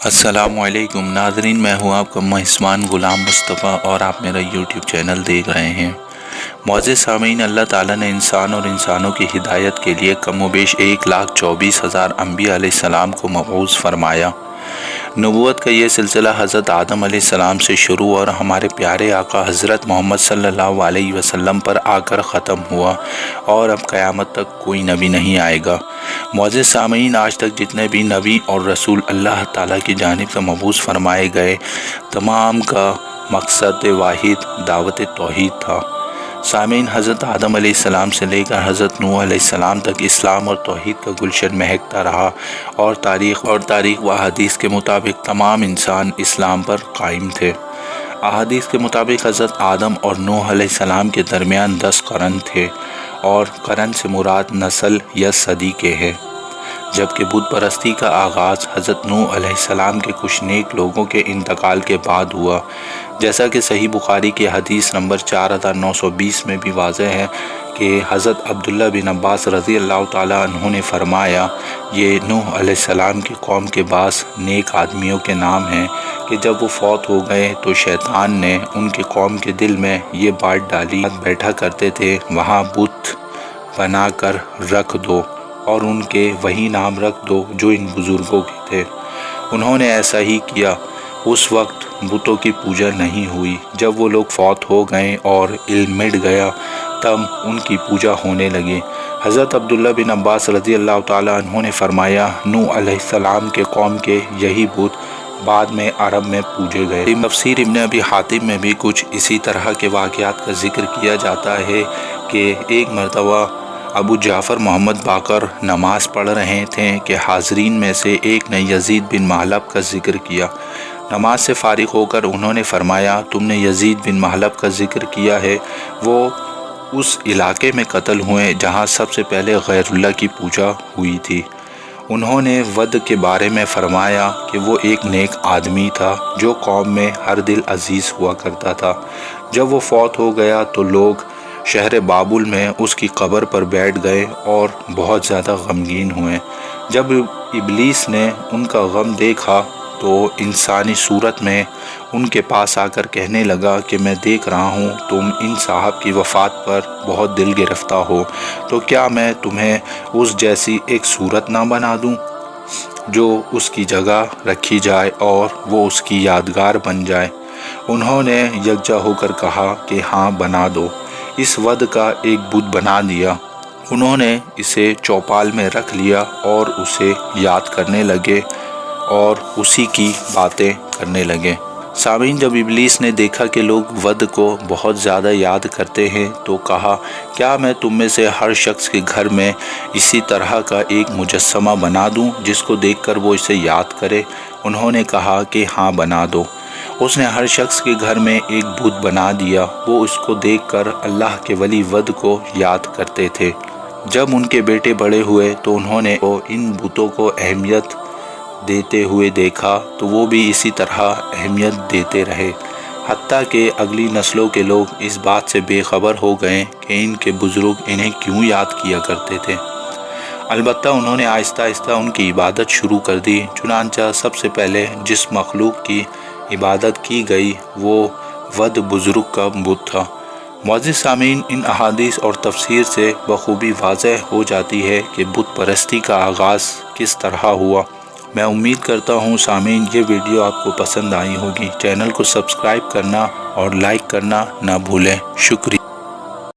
السلام علیکم ناظرین، میں ہوں آپ کا میزبان غلام مصطفیٰ اور آپ میرا یوٹیوب چینل دیکھ رہے ہیں۔ معزز سامعین، اللہ تعالیٰ نے انسان اور انسانوں کی ہدایت کے لیے کم و بیش 1,24,000 انبیاء علیہ السلام کو مبعوث فرمایا۔ نبوت کا یہ سلسلہ حضرت آدم علیہ السلام سے شروع اور ہمارے پیارے آقا حضرت محمد صلی اللہ علیہ وسلم پر آ کر ختم ہوا، اور اب قیامت تک کوئی نبی نہیں آئے گا۔ معزز سامعین، آج تک جتنے بھی نبی اور رسول اللہ تعالیٰ کی جانب سے مبعوث فرمائے گئے، تمام کا مقصد واحد دعوت توحید تھا۔ سامعین، حضرت آدم علیہ السلام سے لے کر حضرت نوح علیہ السلام تک اسلام اور توحید کا گلشن مہکتا رہا، اور تاریخ و حدیث کے مطابق تمام انسان اسلام پر قائم تھے۔ احادیث کے مطابق حضرت آدم اور نوح علیہ السلام کے درمیان 10 قرن تھے، اور قرن سے مراد نسل یا صدی کے ہے، جبکہ بت پرستی کا آغاز حضرت نوح علیہ السلام کے کچھ نیک لوگوں کے انتقال کے بعد ہوا، جیسا کہ صحیح بخاری کی حدیث نمبر 4920 میں بھی واضح ہے کہ حضرت عبداللہ بن عباس رضی اللہ تعالیٰ عنہ نے فرمایا، یہ نوح علیہ السلام کی قوم کے بعض نیک آدمیوں کے نام ہیں کہ جب وہ فوت ہو گئے تو شیطان نے ان کی قوم کے دل میں یہ بات ڈالی، بیٹھا کرتے تھے وہاں بت بنا کر رکھ دو اور ان کے وہی نام رکھ دو جو ان بزرگوں کے تھے۔ انہوں نے ایسا ہی کیا۔ اس وقت بتوں کی پوجا نہیں ہوئی۔ جب وہ لوگ فوت ہو گئے اور علم مٹ گیا تب ان کی پوجا ہونے لگی۔ حضرت عبداللہ بن عباس رضی اللہ تعالیٰ عنہ نے فرمایا، نوح علیہ السلام کے قوم کے یہی بت بعد میں عرب میں پوجے گئے۔ تفسیر ابن ابی حاتم میں بھی کچھ اسی طرح کے واقعات کا ذکر کیا جاتا ہے کہ ایک مرتبہ ابو جعفر محمد باقر نماز پڑھ رہے تھے کہ حاضرین میں سے ایک نے یزید بن محلب کا ذکر کیا۔ نماز سے فارغ ہو کر انہوں نے فرمایا، تم نے یزید بن محلب کا ذکر کیا ہے، وہ اس علاقے میں قتل ہوئے جہاں سب سے پہلے غیر اللہ کی پوجا ہوئی تھی۔ انہوں نے ود کے بارے میں فرمایا کہ وہ ایک نیک آدمی تھا جو قوم میں ہر دل عزیز ہوا کرتا تھا۔ جب وہ فوت ہو گیا تو لوگ شہر بابل میں اس کی قبر پر بیٹھ گئے اور بہت زیادہ غمگین ہوئے۔ جب ابلیس نے ان کا غم دیکھا تو انسانی صورت میں ان کے پاس آ کر کہنے لگا کہ میں دیکھ رہا ہوں تم ان صاحب کی وفات پر بہت دل گرفتہ ہو، تو کیا میں تمہیں اس جیسی ایک صورت نہ بنا دوں جو اس کی جگہ رکھی جائے اور وہ اس کی یادگار بن جائے؟ انہوں نے یکجا ہو کر کہا کہ ہاں بنا دو۔ اس ود کا ایک بت بنا دیا۔ انہوں نے اسے چوپال میں رکھ لیا اور اسے یاد کرنے لگے اور اسی کی باتیں کرنے لگے۔ سامعین، جب ابلیس نے دیکھا کہ لوگ ود کو بہت زیادہ یاد کرتے ہیں تو کہا، کیا میں تم میں سے ہر شخص کے گھر میں اسی طرح کا ایک مجسمہ بنا دوں جس کو دیکھ کر وہ اسے یاد کرے؟ انہوں نے کہا کہ ہاں بنا دو۔ اس نے ہر شخص کے گھر میں ایک بت بنا دیا۔ وہ اس کو دیکھ کر اللہ کے ولی ود کو یاد کرتے تھے۔ جب ان کے بیٹے بڑے ہوئے تو انہوں نے ان بتوں کو اہمیت دیتے ہوئے دیکھا تو وہ بھی اسی طرح اہمیت دیتے رہے، حتیٰ کہ اگلی نسلوں کے لوگ اس بات سے بے خبر ہو گئے کہ ان کے بزرگ انہیں کیوں یاد کیا کرتے تھے۔ البتہ انہوں نے آہستہ آہستہ ان کی عبادت شروع کر دی۔ چنانچہ سب سے پہلے جس مخلوق کی عبادت کی گئی وہ ود بزرگ کا بت تھا۔ معزز سامعین، ان احادیث اور تفسیر سے بخوبی واضح ہو جاتی ہے کہ بت پرستی کا آغاز کس طرح ہوا۔ میں امید کرتا ہوں سامعین یہ ویڈیو آپ کو پسند آئی ہوگی۔ چینل کو سبسکرائب کرنا اور لائک کرنا نہ بھولیں۔ شکریہ۔